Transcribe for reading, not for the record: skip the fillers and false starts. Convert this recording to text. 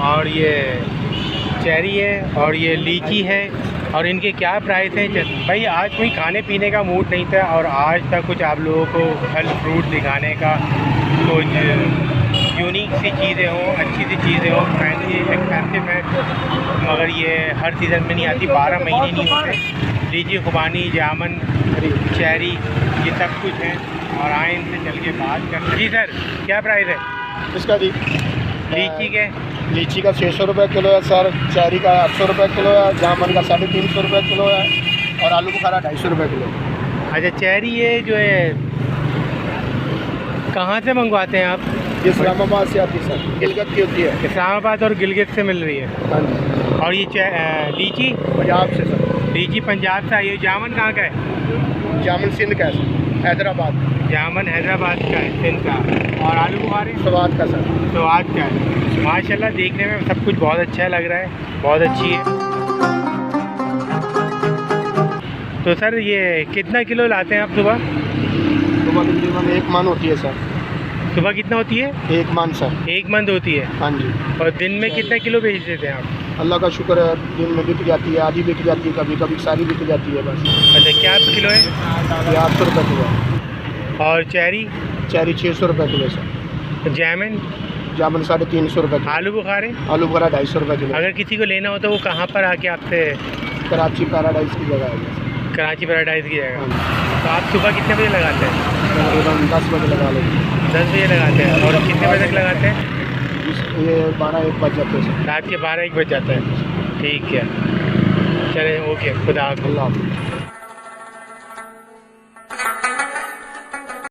और ये चेरी है और ये लीची है। और इनके क्या प्राइस हैं भाई? आज कोई खाने पीने का मूड नहीं था और आज तक कुछ आप लोगों को फल फ्रूट दिखाने का, कुछ यूनिक सी चीज़ें हों, अच्छी सी चीज़ें हों। फैंसी एक्सपेंसिव है मगर ये हर सीज़न में नहीं आती, 12 महीने नहीं होते। लीची, खुबानी, जामुन, चेरी, ये सब कुछ है। और आए इनसे चल के बात करते हैं। जी सर, क्या प्राइस है इसका? जी, लीची के? लीची का 600 रुपये किलो है सर, चेरी का 800 रुपये किलो है, जामुन का 350 रुपये किलो है और आलू बुखारा 250 रुपये किलो। अच्छा, चेरी ये जो है कहाँ से मंगवाते हैं आप? ये इस्लामाबाद से आती है सर, गिलगित की होती है। इस्लामाबाद और गिलगित से मिल रही है। हाँ जी। और ये लीची? पंजाब से सर। लीची पंजाब से आई है। जामुन कहाँ का है? जामुन सिंध का है सर, हैदराबाद। जामुन हैदराबाद का है, सिंध का। और आलू बुखारे? स्वाद का सर। स्वाद का है। माशाल्लाह देखने में सब कुछ बहुत अच्छा लग रहा है, बहुत अच्छी है। तो सर ये कितना किलो लाते हैं आप सुबह? सुबह तकरीबन 1 मन होती है सर। सुबह कितना होती है? 1 मन सर। 1 मन होती है। हाँ जी। और दिन में कितना किलो बेच देते हैं आप? अल्लाह का शुक्र है, दिन में बिक जाती है, आधी बिक जाती है, कभी कभी सारी बिक जाती है बस। अच्छा, क्या किलो है? ये 800 रुपये किलो है। और चेरी? चेरी 600 रुपये किलो सर। जामुन? जामुन 350 रुपये किलो। आलू बुखारे? आलू बुखारा 250 रुपये किलो। अगर किसी को लेना हो तो वो कहाँ पर आके आपसे? कराची पैराडाइज की जगह है। कराची पैराडाइज की जगह। तो आप सुबह कितने बजे लगाते हैं? तकरीबन 10 बजे लगा लेंगे। 10 बजे लगाते हैं। और कितने बजे तक लगाते हैं? ये 12-1 बज जाते हैं। रात के 12-1 बज जाता है। ठीक है, चले, ओके, खुदा हाफ़िज़। अल्लाह।